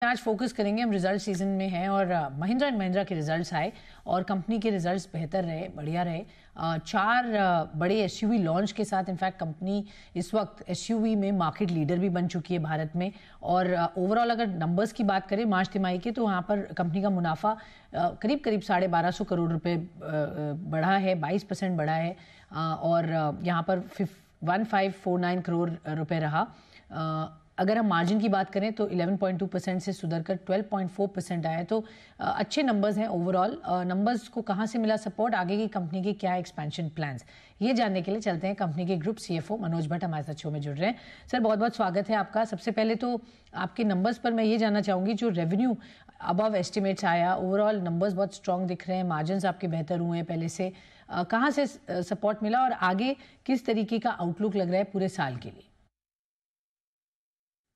आज फोकस करेंगे हम रिजल्ट सीजन में हैं और महिंद्रा एंड महिंद्रा के रिजल्ट्स आए और कंपनी के रिजल्ट्स बेहतर रहे, बढ़िया रहे। चार बड़े एसयूवी लॉन्च के साथ इनफैक्ट कंपनी इस वक्त एसयूवी में मार्केट लीडर भी बन चुकी है भारत में। और ओवरऑल अगर नंबर्स की बात करें मार्च तिमाही के, तो वहाँ पर कंपनी का मुनाफा करीब करीब 1250 करोड़ रुपए बढ़ा है, 22% बढ़ा है। और यहाँ पर 1549 करोड़ रुपए रहा। अगर हम मार्जिन की बात करें तो 11.2% से सुधरकर 12.4% आया। तो अच्छे नंबर्स हैं ओवरऑल। नंबर्स को कहाँ से मिला सपोर्ट, आगे की कंपनी के क्या एक्सपेंशन प्लान्स, ये जानने के लिए चलते हैं कंपनी के ग्रुप सीएफओ मनोज भट्ट हमारे साथ शो में जुड़ रहे हैं। सर बहुत बहुत स्वागत है आपका। सबसे पहले तो आपके नंबर्स पर मैं ये जानना चाहूँगी, जो रेवेन्यू अबव एस्टिमेट्स आया, ओवरऑल नंबर्स बहुत स्ट्रॉन्ग दिख रहे हैं, मार्जिन आपके बेहतर हुए हैं पहले से, कहाँ से सपोर्ट मिला और आगे किस तरीके का आउटलुक लग रहा है पूरे साल के लिए?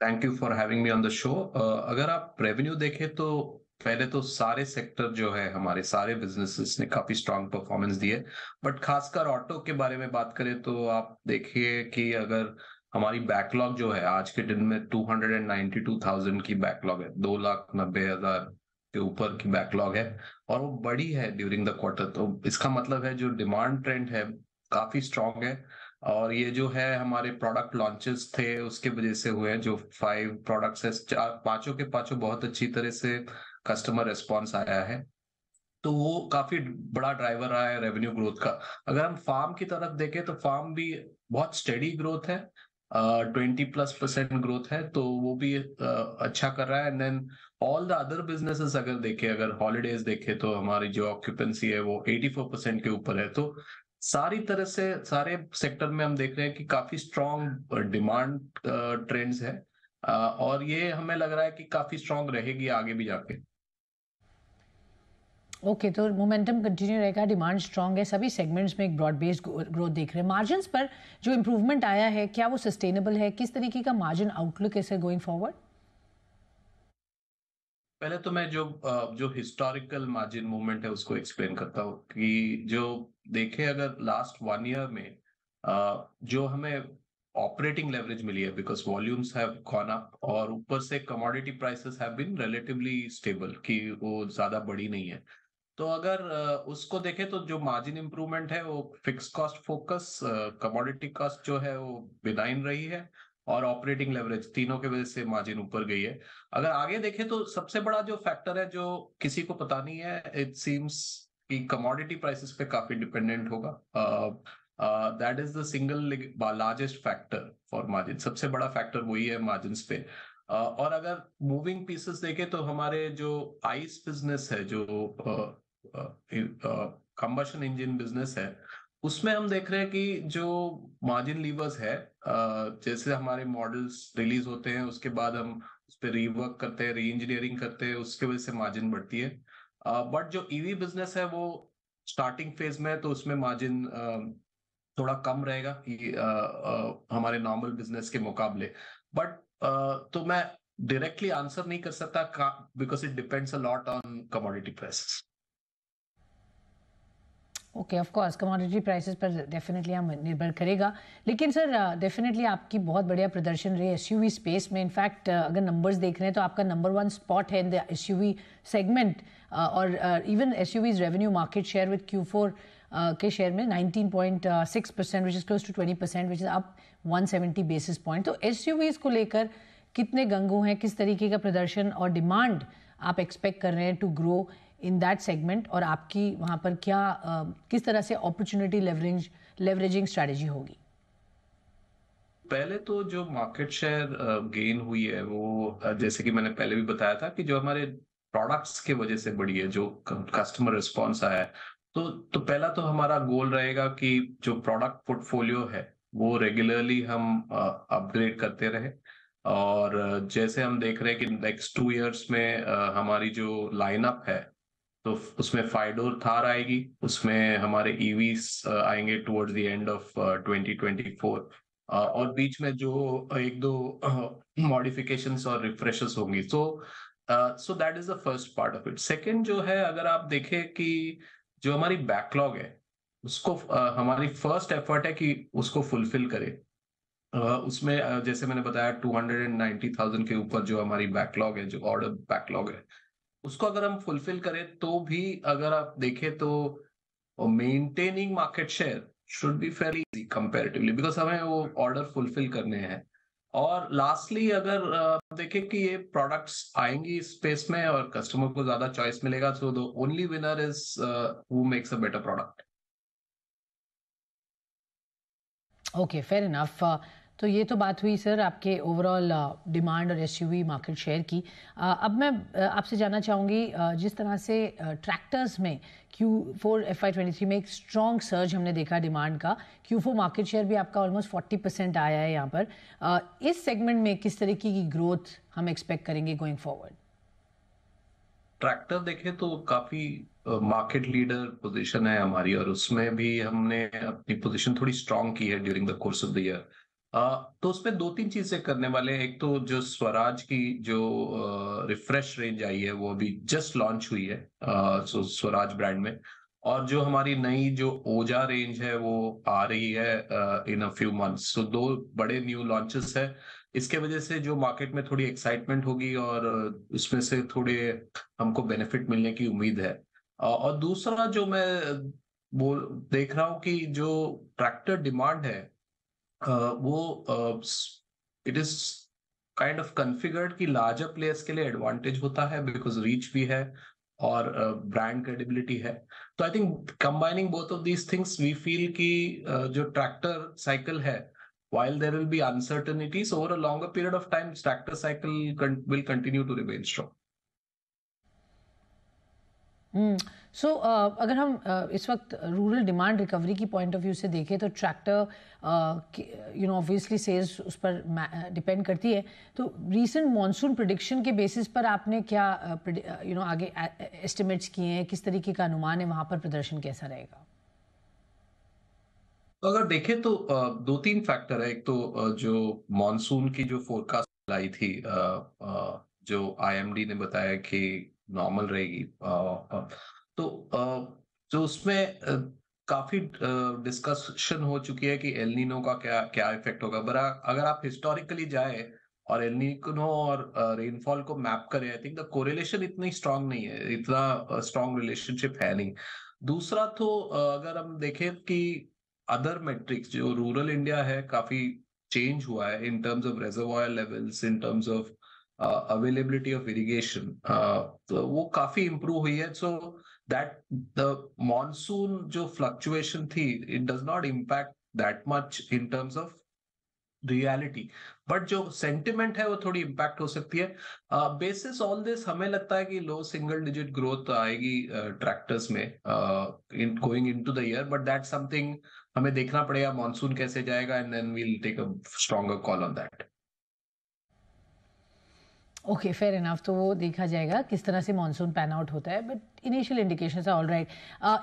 Thank you for having me on the show. अगर आप रेवेन्यू देखें तो पहले तो सारे सेक्टर जो है, हमारे सारे बिजनेसेस ने काफी स्ट्रांग परफॉर्मेंस दी है। बट खासकर ऑटो के बारे में बात करें तो आप देखिए कि अगर हमारी बैकलॉग जो है आज के दिन में 292,000 की बैकलॉग है, 2,90,000 के ऊपर की बैकलॉग है और वो बड़ी है ड्यूरिंग द क्वार्टर। तो इसका मतलब है जो डिमांड ट्रेंड है काफी स्ट्रांग है। और ये जो है हमारे प्रोडक्ट लॉन्चेस थे उसके वजह से हुए हैं, जो 5 प्रोडक्ट्स है, पांचों के पांचों बहुत अच्छी तरह से कस्टमर रिस्पॉन्स आया है। तो वो काफी बड़ा ड्राइवर रहा है रेवेन्यू ग्रोथ का। अगर हम फार्म की तरफ देखें तो फार्म भी बहुत स्टेडी ग्रोथ है, 20+% ग्रोथ है, तो वो भी अच्छा कर रहा है। And then all the other businesses अगर देखें, अगर हॉलीडेज देखें तो हमारी जो ऑक्यूपेंसी है वो 84% के ऊपर है। तो सारी तरह से सारे सेक्टर में हम देख रहे हैं कि काफी स्ट्रॉन्ग डिमांड ट्रेंड्स है। और ये हमें लग रहा है कि काफी स्ट्रॉन्ग रहेगी आगे भी जाके। ओके, तो मोमेंटम कंटिन्यू रहेगा, डिमांड स्ट्रांग है, सभी सेगमेंट्स में एक ब्रॉड बेस्ड ग्रोथ देख रहे हैं। मार्जिन्स पर जो इंप्रूवमेंट आया है, क्या वो सस्टेनेबल है? किस तरीके का मार्जिन आउटलुक है गोइंग फॉरवर्ड? पहले तो मैं जो हिस्टोरिकल मार्जिन मूवमेंट है उसको एक्सप्लेन करता हूँ कि जो देखे अगर लास्ट 1 ईयर में जो हमें ऑपरेटिंग लेवरेज मिली है, because volumes have gone up और ऊपर से commodity prices have been relatively stable, कि वो ज्यादा बढ़ी नहीं है। तो अगर उसको देखें तो जो मार्जिन इंप्रूवमेंट है वो fix cost focus, commodity cost जो है वो बिनाइन रही है और ऑपरेटिंग लेवरेज, तीनों के वजह से मार्जिन ऊपर गई है। अगर आगे देखें तो सबसे बड़ा जो फैक्टर है जो किसी को पता नहीं है, इट सीम्स कि कमोडिटी प्राइसेस पे काफी डिपेंडेंट होगा। That is the single largest factor for margin, सबसे बड़ा फैक्टर वही है मार्जिन पे। और अगर मूविंग पीसेस देखें तो हमारे जो आइस बिजनेस है, जो कंबशन इंजन बिजनेस है, उसमें हम देख रहे हैं कि जो मार्जिन लीवर्स है, जैसे हमारे मॉडल्स रिलीज होते हैं उसके बाद हम उस पर रीवर्क करते हैं, री इंजीनियरिंग करते हैं, उसके वजह से मार्जिन बढ़ती है। बट जो ईवी बिजनेस है वो स्टार्टिंग फेज में है, तो उसमें मार्जिन थोड़ा कम रहेगा हमारे नॉर्मल बिजनेस के मुकाबले। बट तो मैं डायरेक्टली आंसर नहीं कर सकता because it depends a lot on commodity prices. Okay, of course commodity prices पर डेफिनेटली हम निर्भर करेगा। लेकिन सर डेफिनेटली आपकी बहुत बढ़िया प्रदर्शन रही एसयूवी स्पेस में। इनफैक्ट अगर नंबर्स देख रहे हैं तो आपका नंबर 1 स्पॉट है इन द एसयूवी सेगमेंट। और even SUVs revenue market share with Q4 के शेयर में 19.6%, which is close to 20%, which is up 170 basis point. तो एसयूवीज को लेकर कितने गंगू हैं, किस तरीके का प्रदर्शन और डिमांड आप एक्सपेक्ट कर रहे हैं to grow in that segment, और आपकी वहां पर क्या किस तरह से अपॉर्चुनिटी लेवरेजिंग स्ट्रेटजी होगी? पहले तो जो मार्केट शेयर गेन हुई है वो जैसे कि मैंने पहले भी बताया था कि जो हमारे प्रोडक्ट्स के वजह से बढ़ी है, जो कस्टमर रिस्पॉन्स आया है। तो पहला तो हमारा गोल रहेगा कि जो प्रोडक्ट पोर्टफोलियो है वो रेगुलरली हम अपग्रेड करते रहे। और जैसे हम देख रहे हैं कि नेक्स्ट 2 इयर्स में हमारी जो लाइनअप है, तो उसमें 5 डोर थार आएगी, उसमें हमारे ईवीस आएंगे टुवर्ड्स द एंड ऑफ 2024। और बीच में जो एक दो मॉडिफिकेशंस और रिफ्रेशेस होंगी। So that is the first part of it. Second जो है, अगर आप देखें कि जो हमारी बैकलॉग है उसको हमारी फर्स्ट एफर्ट है कि उसको फुलफिल करें। उसमें जैसे मैंने बताया 290,000 के ऊपर जो हमारी बैकलॉग है, जो ऑर्डर बैकलॉग है, उसको अगर हम फुलफिल करें तो भी अगर आप देखें तो maintaining market share should be Fairlie easy comparatively, because हमें वो ऑर्डर फुलफिल करने हैं। और लास्टली अगर देखें कि ये प्रोडक्ट्स आएंगी इस स्पेस में और कस्टमर को ज्यादा चॉइस मिलेगा, so the only winner is who makes a better product. Okay, fair enough. तो ये तो बात हुई सर आपके ओवरऑल डिमांड और एसयूवी मार्केट शेयर की। अब मैं आपसे जानना चाहूँगी, जिस तरह से ट्रैक्टर्स में Q4 FY23 में एक स्ट्रॉन्ग सर्ज हमने देखा डिमांड का, Q4 मार्केट शेयर भी आपका ऑलमोस्ट 40% आया है यहाँ पर। इस सेगमेंट में किस तरीके की ग्रोथ हम एक्सपेक्ट करेंगे गोइंग फॉरवर्ड? ट्रैक्टर देखें तो काफी मार्केट लीडर पोजीशन है हमारी, और उसमें भी हमने अपनी पोजीशन थोड़ी स्ट्रांग की है during the course of the year. तो उसमें दो तीन चीजें करने वाले हैं। एक तो जो स्वराज की जो रिफ्रेश रेंज आई है वो अभी जस्ट लॉन्च हुई है, सो स्वराज ब्रांड में। और जो हमारी नई जो ओजा रेंज है वो आ रही है इन अ फ्यू मंथ्स। सो दो बड़े न्यू लॉन्चेस है। इसके वजह से जो मार्केट में थोड़ी एक्साइटमेंट होगी और उसमें से थोड़े हमको बेनिफिट मिलने की उम्मीद है। और दूसरा जो मैं बोल देख रहा हूँ कि जो ट्रैक्टर डिमांड है वो it is kind of configured कि लार्जर प्लेयर्स के लिए एडवांटेज होता है, बिकॉज रीच भी है और ब्रांड क्रेडिबिलिटी है। तो I think combining both of these things we feel कि जो ट्रैक्टर साइकिल है, while there will be uncertainties over a longer period of time, tractor cycle will continue to remain strong. सो अगर हम इस वक्त rural demand recovery की point of view से देखें तो ट्रैक्टर ऑब्वियसली सेल्स उस पर डिपेंड करती है। तो रीसेंट मॉनसून प्रिडिक्शन के बेसिस पर आपने क्या आगे एस्टिमेट्स किए हैं, किस तरीके का अनुमान है, वहां पर प्रदर्शन कैसा रहेगा? तो अगर देखें तो दो तीन फैक्टर है। एक तो जो मॉनसून की जो फोरकास्ट आई थी, जो आईएमडी ने बताया कि नॉर्मल रहेगी, तो जो उसमें काफी डिस्कशन हो चुकी है कि एल नीनो का क्या क्या इफेक्ट होगा। पर अगर आप हिस्टोरिकली जाए और एल नीनो और रेनफॉल को मैप करें, आई थिंक द कोरिलेशन इतनी स्ट्रांग नहीं है, इतना स्ट्रांग रिलेशनशिप है नहीं। दूसरा तो अगर हम देखें कि अदर मेट्रिक्स जो रूरल इंडिया है काफी चेंज हुआ है in terms of reservoir levels, in terms of availability of irrigation, तो वो काफी इंप्रूव हुई है। सो दैट द मॉनसून जो फ्लक्चुएशन थी, it does not impact that much in terms of reality, but जो सेंटिमेंट है वो थोड़ी इम्पैक्ट हो सकती है। बेसिस ऑल दिस हमें लगता है कि लो सिंगल डिजिट ग्रोथ आएगी ट्रैक्टर्स में in going into the year, but that something हमें देखना पड़ेगा मॉनसून कैसे जाएगा, and then we'll take a stronger call on that. Okay, fair enough. तो वो देखा जाएगा किस तरह से मॉनसून पैन आउट होता है, but initial indications are all right.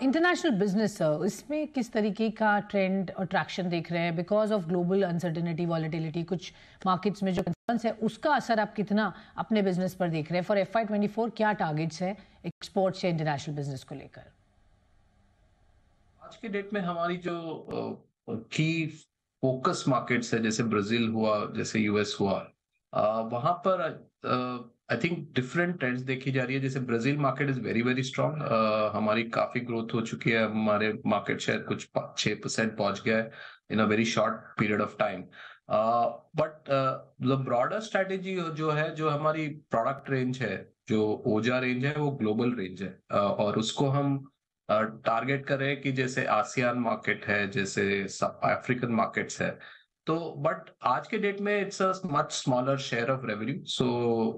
International business sir, इसमें किस तरीके का ट्रेंड और ट्रैक्शन देख रहे हैं because of global uncertainty, volatility, कुछ मार्केट्स में जो कंसर्न्स है उसका असर आप कितना अपने बिजनेस पर देख रहे हैं? फॉर FY24 क्या टारगेट्स हैं एक्सपोर्ट्स या इंटरनेशनल बिजनेस को लेकर? आज के डेट में हमारी जो की फोकस मार्केट्स है, जैसे ब्राजील हुआ, जैसे यूएस हुआ, वहां पर आई थिंक डिफरेंट ट्रेंड्स देखी जा रही है। जैसे Brazil market is very very strong, हमारी काफी ग्रोथ हो चुकी है, हमारे मार्केट शेयर कुछ 6% पहुंच गया है in a very short period of time. But the broader strategy जो है, जो हमारी प्रोडक्ट रेंज है, जो ओजा रेंज है, वो ग्लोबल रेंज है, और उसको हम टारगेट कर रहे हैं कि जैसे आसियान मार्केट है, जैसे अफ्रीकन मार्केट्स है। तो बट आज के डेट में it's a much smaller share of revenue, so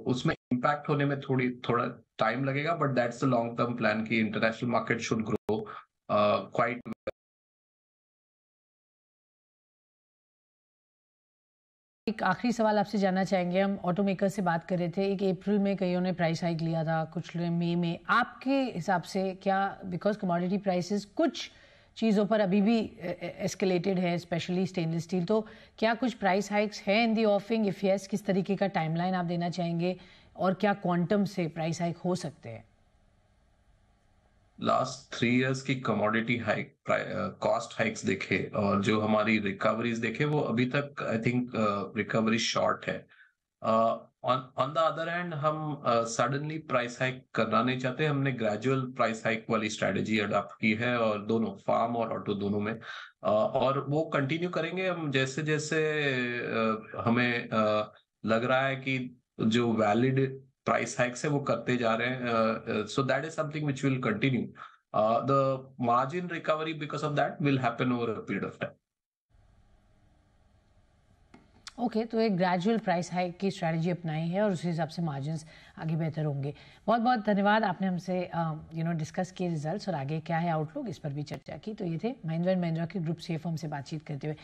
उसमें इम्पैक्ट होने में थोड़ा टाइम लगेगा, but that's the long term plan की international market should grow quite. एक आखिरी सवाल आपसे जानना चाहेंगे, हम ऑटो मेकर से बात कर रहे थे, एक अप्रैल में कईयों ने प्राइस हाइक लिया था, कुछ ने मई में। आपके हिसाब से क्या, बिकॉज कमोडिटी प्राइसेस कुछ चीज़ों पर अभी भी एस्केलेटेड है, स्पेशली स्टेनलेस स्टील, तो क्या कुछ प्राइस हाइक्स हैं इन दी ऑफिंग? इफ यस, किस तरीके का टाइमलाइन आप देना चाहेंगे और क्या क्वांटम से प्राइस हाइक हो सकते हैं? लास्ट 3 इयर्स की कमोडिटी हाइक कॉस्ट हाइक्स देखे और जो हमारी रिकवरीज देखे, वो अभी तक आई थिंक रिकवरी शॉर्ट है। ऑन द अदर हैंड हम सडनली प्राइस हाइक करना नहीं चाहते। हमने ग्रेजुअल प्राइस हाइक वाली स्ट्रेटेजी अडॉप्ट की है, और दोनों फार्म और ऑटो दोनों में, और वो कंटिन्यू करेंगे हम जैसे जैसे हमें लग रहा है कि जो वैलिड प्राइस हाइक्स है वो करते जा रहे हैं। So that is something which will continue. The margin recovery because of that will happen over a period of time. Okay, तो एक ग्रेजुअल प्राइस हाइक की स्ट्रैटेजी अपनाई है और उसी हिसाब से मार्जिन्स आगे बेहतर होंगे। बहुत बहुत धन्यवाद, आपने हमसे डिस्कस किए रिजल्ट्स और आगे क्या है आउटलुक, इस पर भी चर्चा की। तो ये थे महिंद्रा एंड महिंद्रा के ग्रुप सीएफओ से बातचीत करते हुए।